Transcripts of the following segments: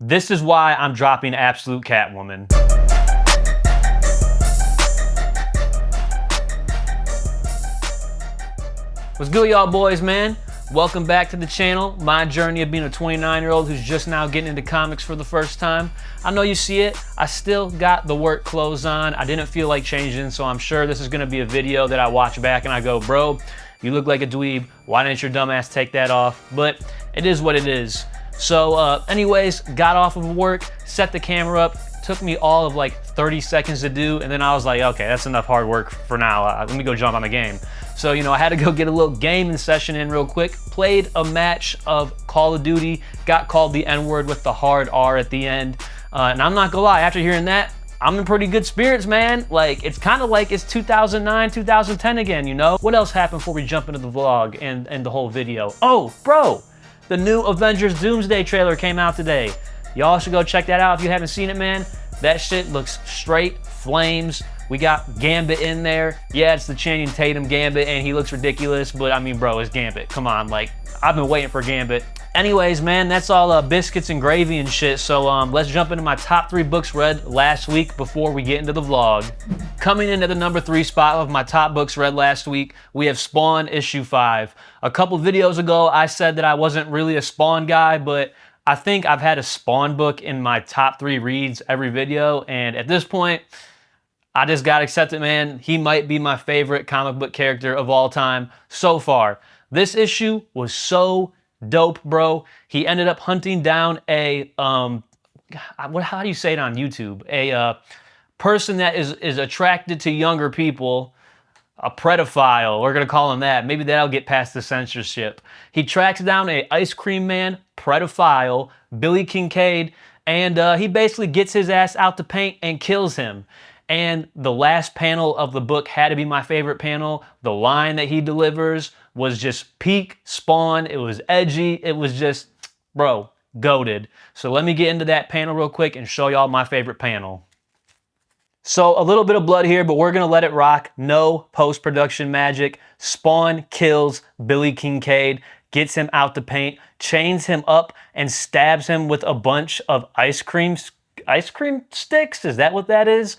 This is why I'm dropping Absolute Catwoman. What's good, y'all boys, man? Welcome back to the channel. My journey of being a 29-year-old who's just now getting into comics for the first time. I know you see it. I still got the work clothes on. I didn't feel like changing, so I'm sure this is gonna be a video that I watch back and I go, bro, you look like a dweeb. Why didn't your dumb ass take that off? But it is what it is. So anyways, got off of work, set the camera up. Took me all of like 30 seconds to do, and then I was like, okay, that's enough hard work for now. Let me go jump on the game. So, you know, I had to go get a little gaming session in real quick. Played a match of Call of Duty, got called the N-word with the hard R at the end. And I'm not gonna lie, after hearing that, I'm in pretty good spirits, man. Like, it's kind of like it's 2009, 2010 again, you know? What else happened before we jump into the vlog and the whole video? Oh, bro, the new Avengers Doomsday trailer came out today. Y'all should go check that out if you haven't seen it, man. That shit looks straight flames. We got Gambit in there. Yeah, it's the Channing Tatum Gambit, and he looks ridiculous, but I mean, bro, it's Gambit. Come on, like, I've been waiting for Gambit. Anyways, man, that's all biscuits and gravy and shit, so let's jump into my top 3 books read last week before we get into the vlog. Coming in at the number 3 spot of my top books read last week, we have Spawn issue 5. A couple videos ago, I said that I wasn't really a Spawn guy, but I think I've had a Spawn book in my top 3 reads every video, and at this point, I just gotta accept it, man. He might be my favorite comic book character of all time so far. This issue was so dope, bro. He ended up hunting down a, how do you say it on YouTube? A person that is attracted to younger people. A pedophile, we're gonna call him that. Maybe that'll get past the censorship. He tracks down a ice cream man, pedophile, Billy Kincaid, and he basically gets his ass out the paint and kills him. And the last panel of the book had to be my favorite panel. The line that he delivers was just peak Spawn. It was edgy. It was just, bro, goated. So let me get into that panel real quick and show y'all my favorite panel. So a little bit of blood here, but we're gonna let it rock. No post-production magic. Spawn kills Billy Kincaid, gets him out the paint, chains him up, and stabs him with a bunch of ice cream sticks? Is that what that is?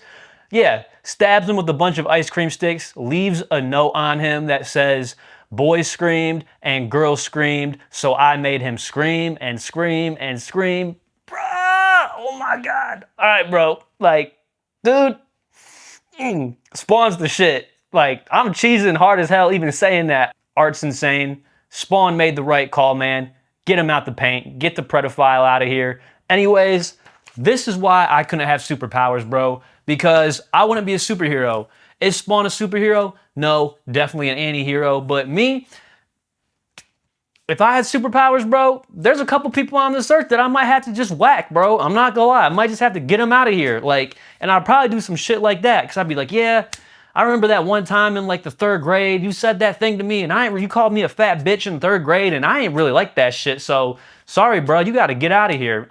Yeah, stabs him with a bunch of ice cream sticks, leaves a note on him that says, "Boys screamed and girls screamed, so I made him scream and scream and scream." Bruh, oh my God. All right, bro, like, dude, Spawn's the shit. Like, I'm cheesing hard as hell even saying that. Art's insane. Spawn made the right call, man. Get him out the paint. Get the pedophile out of here. Anyways, this is why I couldn't have superpowers, bro. Because I wouldn't be a superhero. Is Spawn a superhero? No, definitely an anti-hero. But me, if I had superpowers, bro, there's a couple people on this earth that I might have to just whack, bro. I'm not gonna lie. I might just have to get them out of here. Like, and I'd probably do some shit like that. Cause I'd be like, yeah, I remember that one time in like the 3rd grade, you said that thing to me and you called me a fat bitch in 3rd grade and I ain't really like that shit. So sorry, bro, you gotta get out of here.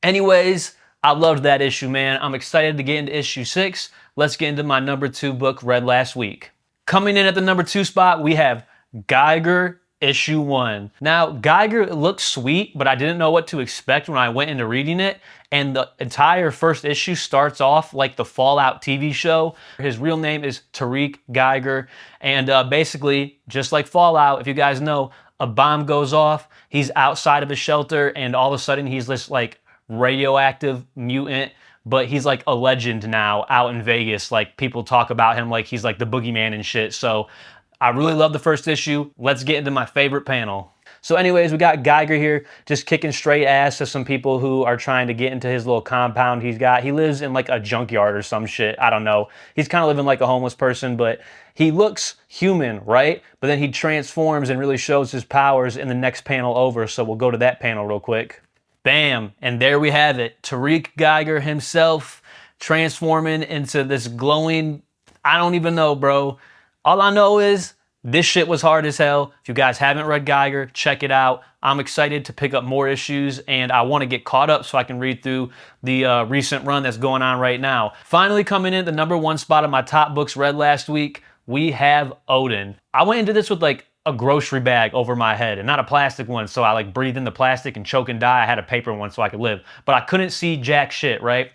Anyways, I loved that issue, man. I'm excited to get into issue 6. Let's get into my number 2 book read last week. Coming in at the number 2 spot, we have Geiger issue 1. Now, Geiger looks sweet, but I didn't know what to expect when I went into reading it. And the entire first issue starts off like the Fallout TV show. His real name is Tariq Geiger. And basically, just like Fallout, if you guys know, a bomb goes off, he's outside of a shelter, and all of a sudden he's this like radioactive mutant, but he's like a legend now out in Vegas. Like, people talk about him like he's like the boogeyman and shit. So I really love the first issue. Let's get into my favorite panel. So anyways, we got Geiger here just kicking straight ass to some people who are trying to get into his little compound he's got. He lives in like a junkyard or some shit. I don't know. He's kind of living like a homeless person, but he looks human, right? But then he transforms and really shows his powers in the next panel over. So we'll go to that panel real quick. Bam, and there we have it. Tariq Geiger himself transforming into this glowing, I don't even know, bro. All I know is this shit was hard as hell. If you guys haven't read Geiger, check it out. I'm excited to pick up more issues, and I want to get caught up so I can read through the recent run that's going on right now. Finally coming in at the number 1 spot of my top books read last week, we have Odin. I went into this with like a grocery bag over my head, and not a plastic one, so I like breathe in the plastic and choke and die. I had a paper one so I could live, but I couldn't see jack shit, right?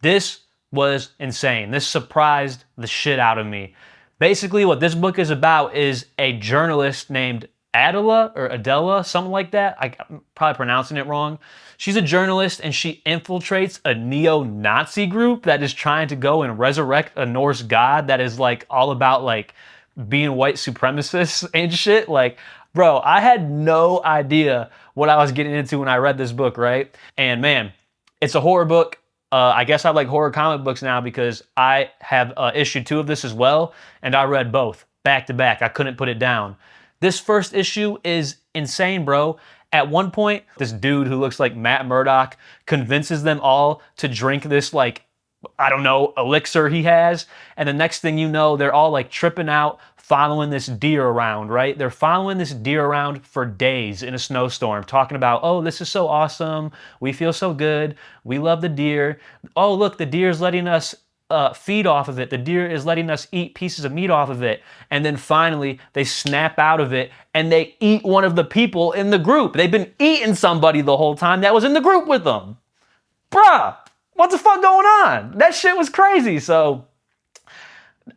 This was insane. This surprised the shit out of me. Basically, what this book is about is a journalist named Adela, something like that. I'm probably pronouncing it wrong. She's a journalist and she infiltrates a neo-Nazi group that is trying to go and resurrect a Norse god that is like all about like being white supremacists and shit. Like, bro, I had no idea what I was getting into when I read this book, right? And man, it's a horror book. I guess I like horror comic books now because I have issue 2 of this as well, and I read both back to back. I couldn't put it down. This first issue is insane, bro. At one point, this dude who looks like Matt Murdock convinces them all to drink this, like, I don't know, elixir he has. And the next thing you know, they're all like tripping out, following this deer around, right? They're following this deer around for days in a snowstorm, talking about, oh, this is so awesome. We feel so good. We love the deer. Oh, look, the deer is letting us feed off of it. The deer is letting us eat pieces of meat off of it. And then finally, they snap out of it and they eat one of the people in the group. They've been eating somebody the whole time that was in the group with them. Bruh, what the fuck going on? That shit was crazy. So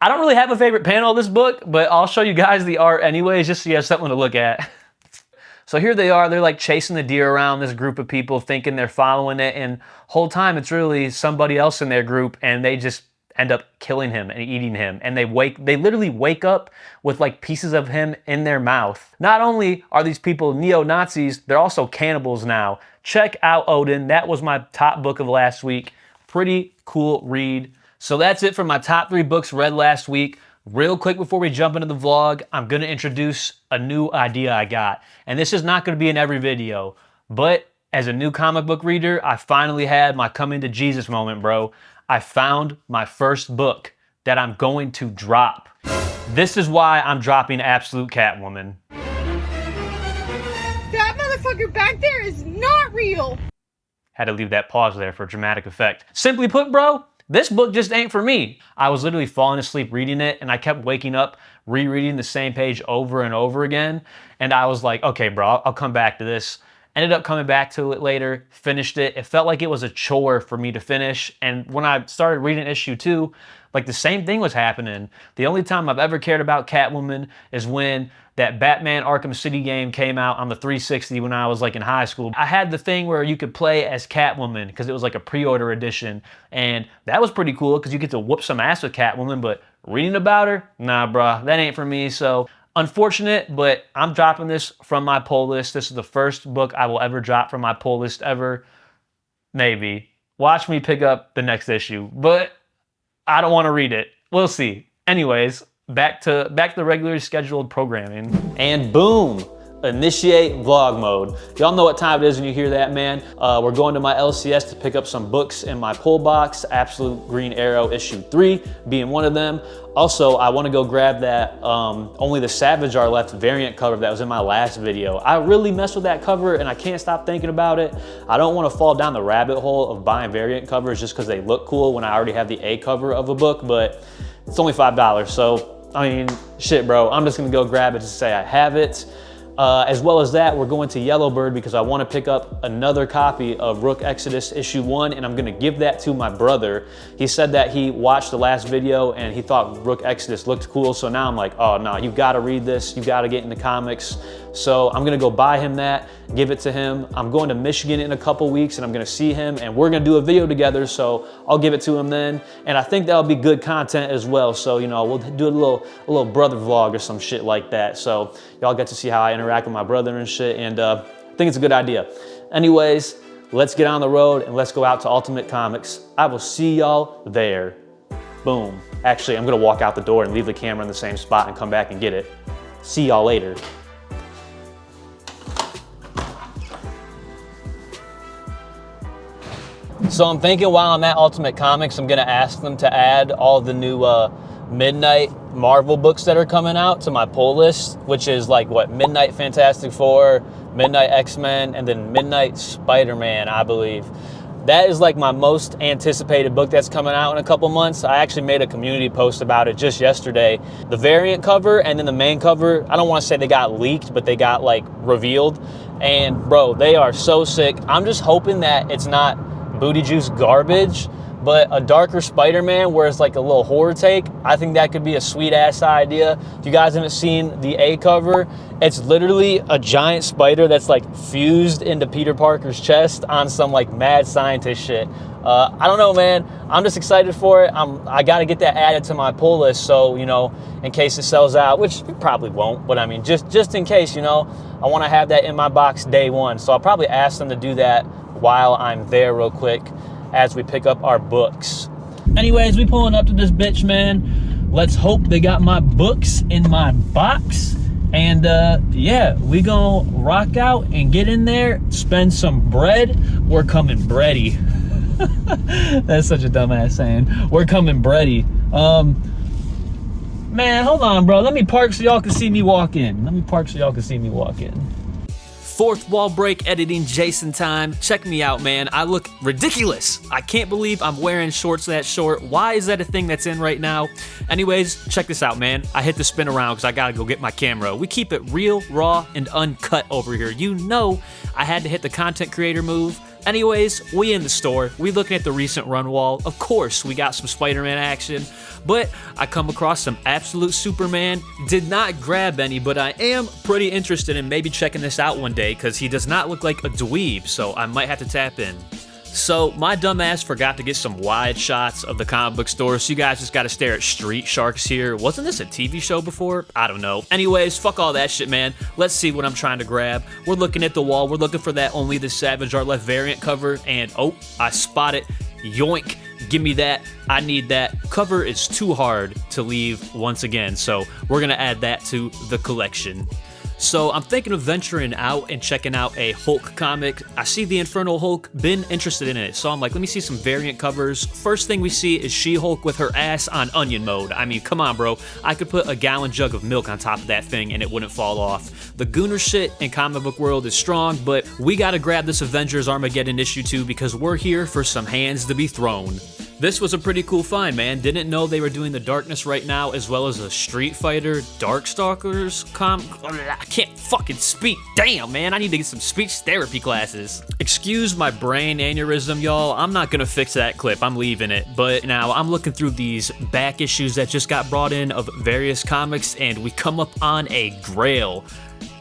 I don't really have a favorite panel of this book, but I'll show you guys the art anyways, just so you have something to look at. So here they are, they're like chasing the deer around, this group of people thinking they're following it, and whole time it's really somebody else in their group, and they just end up killing him and eating him. And they literally wake up with like pieces of him in their mouth. Not only are these people neo-Nazis, they're also cannibals now. Check out Odin. That was my top book of last week. Pretty cool read. So that's it for my top 3 books read last week. Real quick before we jump into the vlog, I'm gonna introduce a new idea I got. And this is not gonna be in every video, but as a new comic book reader, I finally had my coming to Jesus moment, bro. I found my first book that I'm going to drop. This is why I'm dropping Absolute Catwoman. That motherfucker back there is not real. Had to leave that pause there for dramatic effect. Simply put, bro, this book just ain't for me. I was literally falling asleep reading it, and I kept waking up rereading the same page over and over again. And I was like, okay, bro, I'll come back to this. Ended up coming back to it later, finished it. It felt like it was a chore for me to finish. And when I started reading issue 2, like the same thing was happening. The only time I've ever cared about Catwoman is when that Batman Arkham City game came out on the 360 when I was like in high school. I had the thing where you could play as Catwoman because it was like a pre-order edition. And that was pretty cool because you get to whoop some ass with Catwoman, but reading about her, nah, bruh, that ain't for me. So unfortunate, but I'm dropping this from my pull list. This is the first book I will ever drop from my pull list ever. Maybe. Watch me pick up the next issue, but I don't want to read it. We'll see. Anyways, back to the regularly scheduled programming. And boom, initiate vlog mode. Y'all know what time it is when you hear that, man. We're going to my LCS to pick up some books in my pull box, Absolute Green Arrow issue 3 being one of them. Also, I want to go grab that Only the Savage Are Left variant cover that was in my last video. I really messed with that cover and I can't stop thinking about it. I don't want to fall down the rabbit hole of buying variant covers just because they look cool when I already have the A cover of a book, but it's only $5. So, I mean, shit, bro. I'm just going to go grab it to say I have it. As well as that, we're going to Yellowbird because I want to pick up another copy of Rook Exodus issue 1, and I'm going to give that to my brother. He said that he watched the last video and he thought Rook Exodus looked cool, so now I'm like, oh no, you've got to read this, you've got to get into comics. So I'm going to go buy him that, give it to him. I'm going to Michigan in a couple weeks and I'm going to see him and we're going to do a video together, so I'll give it to him then. And I think that'll be good content as well, so you know, we'll do a little brother vlog or some shit like that. So y'all get to see how I interact with my brother and shit, and I think it's a good idea. Anyways, let's get on the road and let's go out to Ultimate Comics. I will see y'all there. Boom. Actually, I'm gonna walk out the door and leave the camera in the same spot and come back and get it. See y'all later. So I'm thinking while I'm at Ultimate Comics, I'm gonna ask them to add all the new Midnight Marvel books that are coming out to my pull list, which is like what, Midnight Fantastic Four, Midnight X-Men, and then Midnight Spider-Man, I believe. That is like my most anticipated book that's coming out in a couple months. I actually made a community post about it just yesterday. The variant cover and then the main cover, I don't want to say they got leaked, but they got like revealed. And bro, they are so sick. I'm just hoping that it's not booty juice garbage, but a darker Spider-Man where it's like a little horror take. I think that could be a sweet ass idea. If you guys haven't seen the A cover, it's literally a giant spider that's like fused into Peter Parker's chest on some like mad scientist shit. I don't know, man. I'm just excited for it. I got to get that added to my pull list, so you know, in case it sells out, which it probably won't, but I mean, just in case, you know, I want to have that in my box day one. So I'll probably ask them to do that while I'm there real quick as we pick up our books. Anyways, we pulling up to this bitch, man. Let's hope they got my books in my box. And yeah, we gonna rock out and get in there, spend some bread. We're coming bready. That's such a dumbass saying. We're coming bready. Man, hold on, bro. Let me park so y'all can see me walk in. Fourth wall break editing Jason time. Check me out, man. I look ridiculous. I can't believe I'm wearing shorts that short. Why is that a thing that's in right now? Anyways, check this out, man. I hit the spin around because I gotta go get my camera. We keep it real, raw, and uncut over here. You know I had to hit the content creator move. Anyways, we in the store. We looking at the recent run wall. Of course, we got some Spider-Man action, but I come across some absolute Superman. Did not grab any, but I am pretty interested in maybe checking this out one day because he does not look like a dweeb, so I might have to tap in. So my dumbass forgot to get some wide shots of the comic book store, so you guys just gotta stare at Street Sharks here. Wasn't this a TV show before? I don't know. Anyways, fuck all that shit, man. Let's see what I'm trying to grab. We're looking at the wall. We're looking for that Only the Savage Are Left variant cover, and oh, I spot it. Yoink. Give me that. I need that. Cover is too hard to leave once again, so we're gonna add that to the collection. So I'm thinking of venturing out and checking out a Hulk comic. I see the Infernal Hulk, been interested in it. So I'm like, let me see some variant covers. First thing we see is She-Hulk with her ass on onion mode. I mean, come on, bro. I could put a gallon jug of milk on top of that thing and it wouldn't fall off. The Gooner shit in comic book world is strong, but we gotta grab this Avengers Armageddon issue 2 because we're here for some hands to be thrown. This was a pretty cool find, man. Didn't know they were doing the Darkness right now, as well as a Street Fighter Darkstalkers I can't fucking speak. Damn, man, I need to get some speech therapy classes. Excuse my brain aneurysm, y'all. I'm not gonna fix that clip. I'm leaving it. But now I'm looking through these back issues that just got brought in of various comics, and we come up on a grail.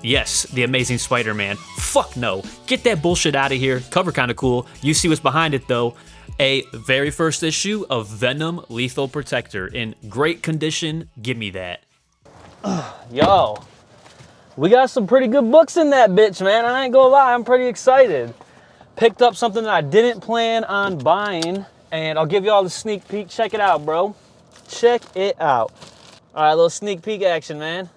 Yes, the Amazing Spider-Man. Fuck no. Get that bullshit out of here. Cover kinda cool. You see what's behind it, though. A very first issue of Venom Lethal Protector in great condition. Give me that. Yo, we got some pretty good books in that bitch, man. I ain't gonna lie, I'm pretty excited. Picked up something that I didn't plan on buying, and I'll give y'all the sneak peek. Check it out, bro. Check it out. All right, little sneak peek action, man.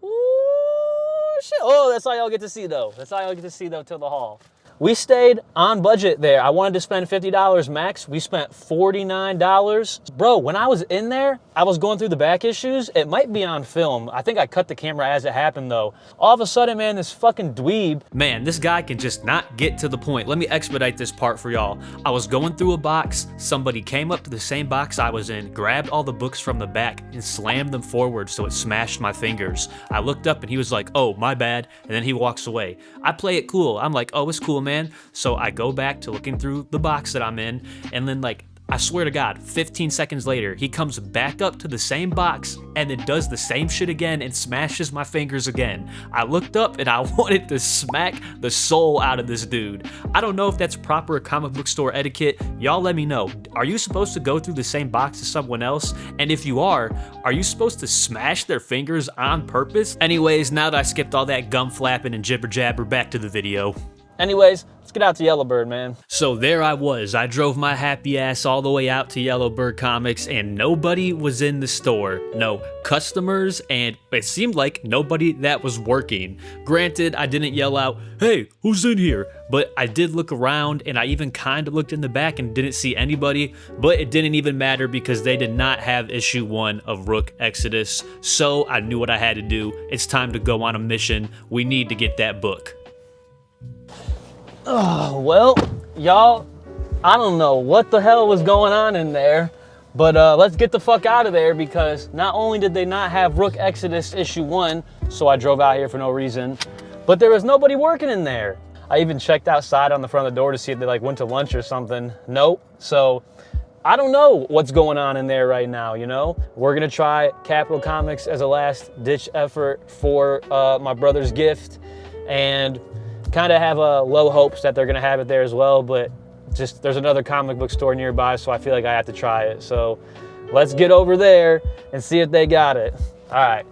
Ooh, shit. Oh, that's all y'all get to see, though. That's all y'all get to see, though, till the haul. We stayed on budget there. I wanted to spend $50 max. We spent $49. Bro, when I was in there, I was going through the back issues. It might be on film. I think I cut the camera as it happened, though. All of a sudden, man, this fucking dweeb. Man, this guy can just not get to the point. Let me expedite this part for y'all. I was going through a box. Somebody came up to the same box I was in, grabbed all the books from the back, and slammed them forward so it smashed my fingers. I looked up and he was like, oh, my bad. And then he walks away. I play it cool. I'm like, oh, it's cool, man. So I go back to looking through the box that I'm in, and then like, I swear to God, 15 seconds later, he comes back up to the same box and then does the same shit again and smashes my fingers again. I looked up and I wanted to smack the soul out of this dude. I don't know if that's proper comic book store etiquette. Y'all let me know. Are you supposed to go through the same box as someone else? And if you are you supposed to smash their fingers on purpose? Anyways, now that I skipped all that gum flapping and jibber jabber, back to the video. Anyways, let's get out to Yellowbird, man. So there I was. I drove my happy ass all the way out to Yellowbird Comics, and nobody was in the store. No customers, and it seemed like nobody that was working. Granted, I didn't yell out, hey, who's in here? But I did look around, and I even kind of looked in the back and didn't see anybody, but it didn't even matter because they did not have issue 1 of Rook Exodus, so I knew what I had to do. It's time to go on a mission. We need to get that book. Oh, well, y'all, I don't know what the hell was going on in there, but let's get the fuck out of there, because not only did they not have Rook Exodus issue 1, so I drove out here for no reason, but there was nobody working in there. I even checked outside on the front of the door to see if they like went to lunch or something. Nope. So I don't know what's going on in there right now, you know? We're gonna try Capital Comics as a last ditch effort for my brother's gift, and kind of have low hopes that they're gonna have it there as well, but just there's another comic book store nearby, so I feel like I have to try it. So let's get over there and see if they got it. All right.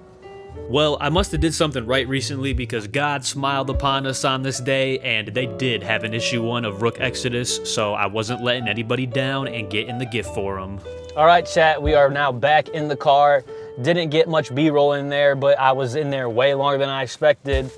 Well, I must have did something right recently, because God smiled upon us on this day, and they did have an issue 1 of Rook Exodus, so I wasn't letting anybody down and getting the gift for them. All right, chat, we are now back in the car. Didn't get much B-roll in there, but I was in there way longer than I expected.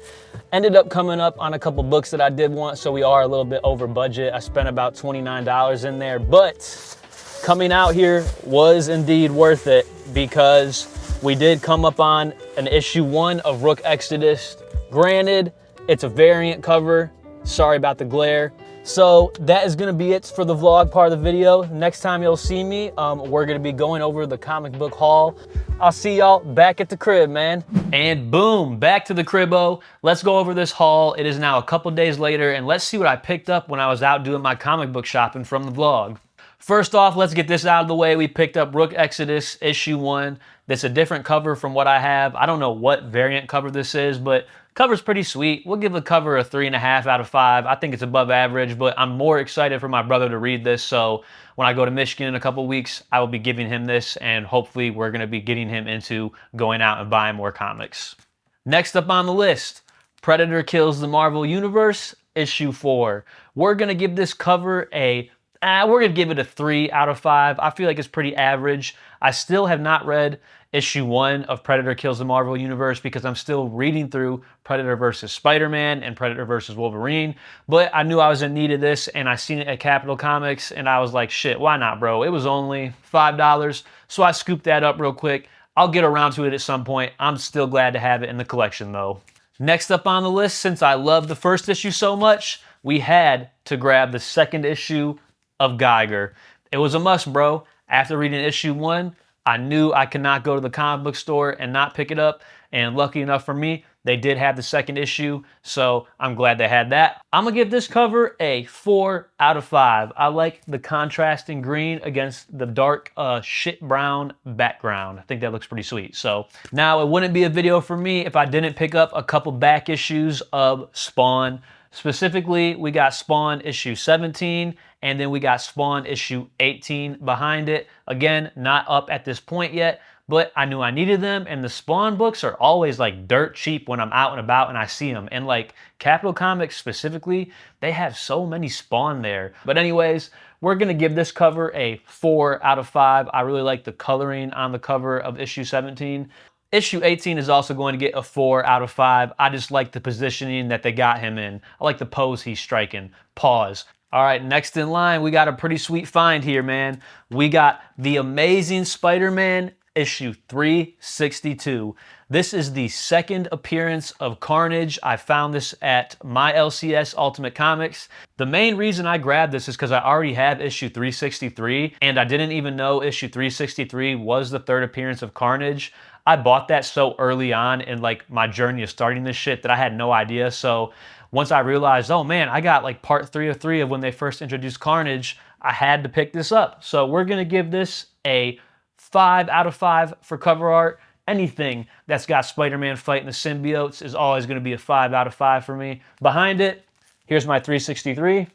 Ended up coming up on a couple books that I did want, so we are a little bit over budget. I spent about $29 in there, but coming out here was indeed worth it, because we did come up on an issue 1 of Rook Exodus. Granted, it's a variant cover. Sorry about the glare. So that is gonna be it for the vlog part of the video. Next time you'll see me, we're gonna be going over the comic book haul. I'll see y'all back at the crib, man. And boom, back to the cribbo. Let's go over this haul. It is now a couple days later, and let's see what I picked up when I was out doing my comic book shopping from the vlog. First off, let's get this out of the way. We picked up Rook Exodus issue 1. That's a different cover from what I have. I don't know what variant cover this is, but cover's pretty sweet. We'll give the cover a 3.5 out of 5. I think it's above average, but I'm more excited for my brother to read this. So when I go to Michigan in a couple weeks, I will be giving him this, and hopefully we're gonna be getting him into going out and buying more comics. Next up on the list, Predator Kills the Marvel Universe, issue 4. We're gonna give this cover we're gonna give it a 3 out of 5. I feel like it's pretty average. I still have not read issue 1 of Predator Kills the Marvel Universe, because I'm still reading through Predator vs. Spider-Man and Predator vs. Wolverine, but I knew I was in need of this, and I seen it at Capital Comics, and I was like, shit, why not, bro? It was only $5, so I scooped that up real quick. I'll get around to it at some point. I'm still glad to have it in the collection, though. Next up on the list, since I love the first issue so much, we had to grab the second issue of Geiger. It was a must, bro. After reading issue 1, I knew I could not go to the comic book store and not pick it up, and lucky enough for me, they did have the second issue, so I'm glad they had that. I'm gonna give this cover a 4 out of 5. I like the contrasting green against the dark shit brown background. I think that looks pretty sweet. So now it wouldn't be a video for me if I didn't pick up a couple back issues of Spawn. Specifically, we got Spawn issue 17, and then we got Spawn issue 18 behind it. Again, not up at this point yet, but I knew I needed them, and the Spawn books are always like dirt cheap when I'm out and about and I see them. And like Capital Comics specifically, they have so many Spawn there. But anyways, we're gonna give this cover a 4 out of 5. I really like the coloring on the cover of issue 17. Issue 18 is also going to get a 4 out of 5. I just like the positioning that they got him in. I like the pose he's striking. Pause. All right, next in line, we got a pretty sweet find here, man. We got The Amazing Spider-Man issue 362. This is the second appearance of Carnage. I found this at my LCS Ultimate Comics. The main reason I grabbed this is because I already have issue 363, and I didn't even know issue 363 was the third appearance of Carnage. I bought that so early on in like my journey of starting this shit that I had no idea. So once I realized, oh man, I got like part 3 of 3 of when they first introduced Carnage, I had to pick this up. So we're gonna give this a 5 out of 5 for cover art. Anything that's got Spider-Man fighting the symbiotes is always gonna be a 5 out of 5 for me. Behind it, here's my 363.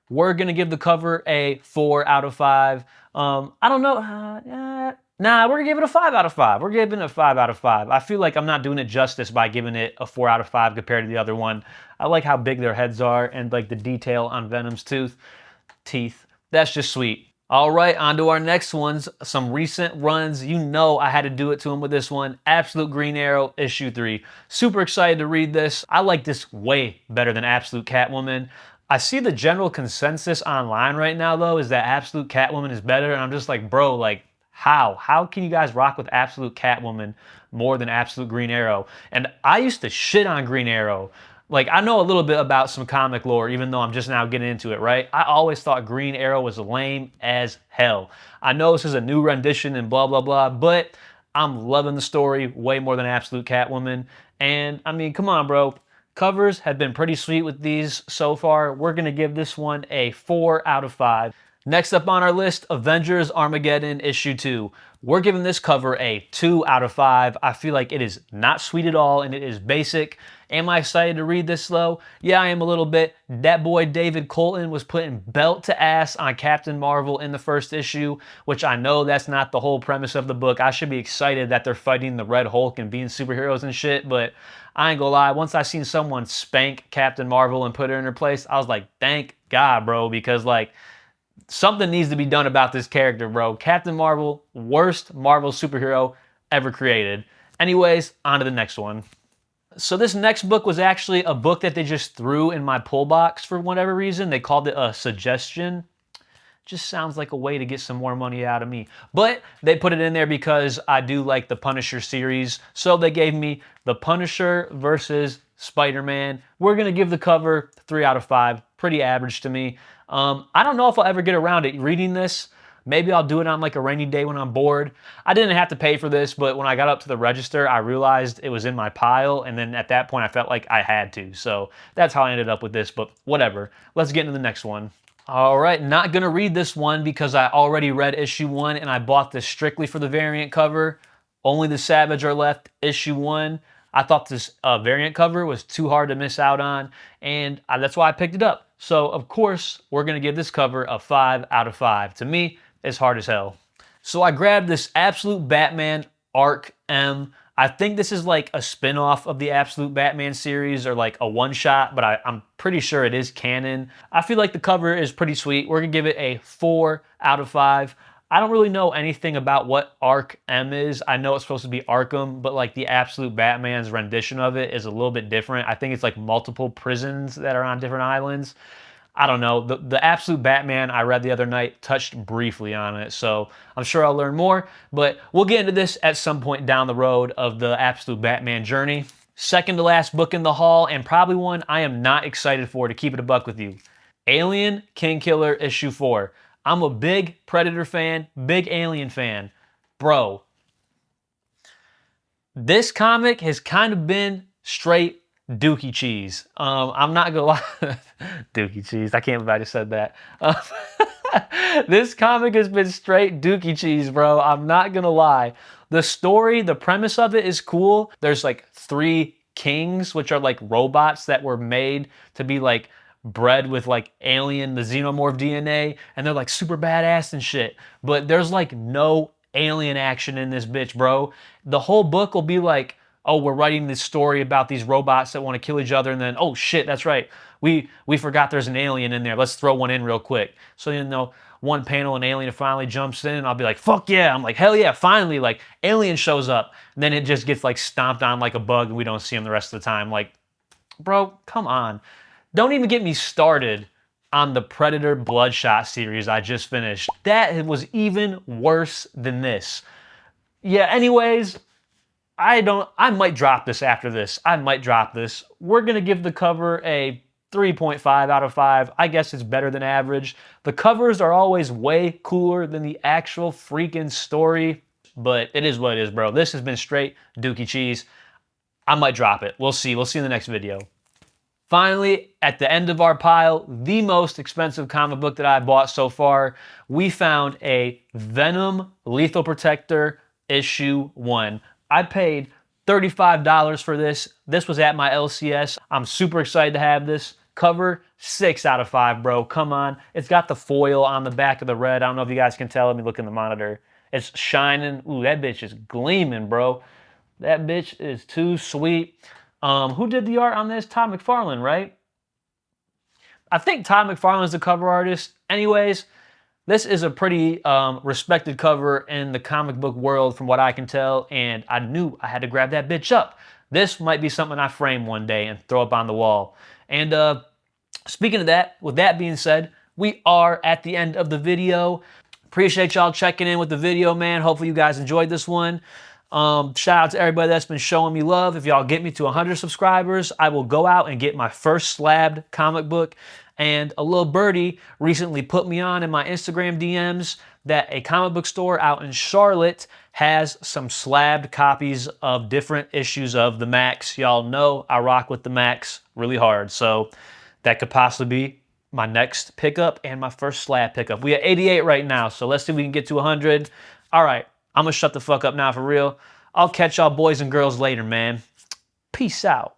We're gonna give the cover a 4 out of 5. I don't know, nah, we're gonna give it a 5 out of 5. We're giving it a 5 out of 5. I feel like I'm not doing it justice by giving it a 4 out of 5 compared to the other one. I like how big their heads are and like the detail on Venom's teeth. That's just sweet. All right, on to our next ones. Some recent runs. You know I had to do it to him with this one. Absolute Green Arrow, issue 3. Super excited to read this. I like this way better than Absolute Catwoman. I see the general consensus online right now, though, is that Absolute Catwoman is better, and I'm just like, bro, like, how? How can you guys rock with Absolute Catwoman more than Absolute Green Arrow? And I used to shit on Green Arrow. Like, I know a little bit about some comic lore, even though I'm just now getting into it, right? I always thought Green Arrow was lame as hell. I know this is a new rendition and blah, blah, blah, but I'm loving the story way more than Absolute Catwoman. And, I mean, come on, bro. Covers have been pretty sweet with these so far. We're going to give this one a 4 out of 5. Next up on our list, Avengers Armageddon issue 2. We're giving this cover a 2 out of 5. I feel like it is not sweet at all and it is basic. Am I excited to read this though? Yeah, I am a little bit. That boy David Colton was putting belt to ass on Captain Marvel in the first issue, which I know that's not the whole premise of the book. I should be excited that they're fighting the Red Hulk and being superheroes and shit, but I ain't gonna lie, once I seen someone spank Captain Marvel and put her in her place, I was like, thank God, bro, because like, something needs to be done about this character, bro. Captain Marvel, worst Marvel superhero ever created. Anyways, on to the next one. So this next book was actually a book that they just threw in my pull box for whatever reason. They called it a suggestion. Just sounds like a way to get some more money out of me. But they put it in there because I do like the Punisher series. So they gave me The Punisher versus Spider-Man. We're going to give the cover 3 out of 5. Pretty average to me. I don't know if I'll ever get around to reading this. Maybe I'll do it on like a rainy day when I'm bored. I didn't have to pay for this, but when I got up to the register, I realized it was in my pile. And then at that point, I felt like I had to. So that's how I ended up with this, but whatever. Let's get into the next one. All right, not gonna read this one because I already read issue 1 and I bought this strictly for the variant cover. Only the Savage Are Left, issue 1. I thought this variant cover was too hard to miss out on, and that's why I picked it up. So, of course, we're gonna give this cover a 5 out of 5. To me, it's hard as hell. So I grabbed this Absolute Batman Arc M. I think this is like a spin-off of the Absolute Batman series or like a one-shot, but I'm pretty sure it is canon. I feel like the cover is pretty sweet. We're gonna give it a 4 out of 5. I don't really know anything about what Arc M is. I know it's supposed to be Arkham, but like the Absolute Batman's rendition of it is a little bit different. I think it's like multiple prisons that are on different islands. I don't know. The Absolute Batman I read the other night touched briefly on it, so I'm sure I'll learn more, but we'll get into this at some point down the road of the Absolute Batman journey. Second to last book in the haul, and probably one I am not excited for, to keep it a buck with you. Alien Kingkiller issue 4. I'm a big Predator fan, big Alien fan. Bro, this comic has kind of been straight dookie cheese. I'm not gonna lie. Dookie cheese. I can't believe I just said that. This comic has been straight dookie cheese, bro. I'm not gonna lie. The story, the premise of it is cool. There's like 3 kings, which are like robots that were made to be like bred with like alien, the xenomorph DNA, and they're like super badass and shit. But there's like no alien action in this bitch, bro. The whole book will be like, oh, we're writing this story about these robots that want to kill each other, and then, oh shit, that's right. We forgot there's an alien in there. Let's throw one in real quick. So, you know, one panel, an alien finally jumps in, and I'll be like, fuck yeah. I'm like, hell yeah, finally, like, alien shows up. And then it just gets like stomped on like a bug, and we don't see him the rest of the time. Like, bro, come on. Don't even get me started on the Predator Bloodshot series I just finished. That was even worse than this. Yeah, anyways, I might drop this after this. I might drop this. We're gonna give the cover a 3.5 out of 5. I guess it's better than average. The covers are always way cooler than the actual freaking story, but it is what it is, bro. This has been straight dookie cheese. I might drop it. We'll see. We'll see in the next video. Finally, at the end of our pile, the most expensive comic book that I bought so far, we found a Venom Lethal Protector issue 1. I paid $35 for this. This was at my LCS. I'm super excited to have this. Cover, 6 out of 5, bro. Come on. It's got the foil on the back of the red. I don't know if you guys can tell. Let me look in the monitor. It's shining. Ooh, that bitch is gleaming, bro. That bitch is too sweet. Who did the art on this? Todd McFarlane, right? I think Todd McFarlane is the cover artist. Anyways, this is a pretty respected cover in the comic book world from what I can tell, and I knew I had to grab that bitch up. This might be something I frame one day and throw up on the wall. And speaking of that, with that being said, we are at the end of the video. Appreciate y'all checking in with the video, man. Hopefully you guys enjoyed this one. Shout out to everybody that's been showing me love. If y'all get me to 100 subscribers, I will go out and get my first slabbed comic book. And a little birdie recently put me on in my Instagram DMs that a comic book store out in Charlotte has some slabbed copies of different issues of the Max. Y'all know I rock with the Max really hard, so that could possibly be my next pickup and my first slab pickup. We at 88 right now, so let's see if we can get to 100. All right, I'm gonna shut the fuck up now for real. I'll catch y'all boys and girls later, man. Peace out.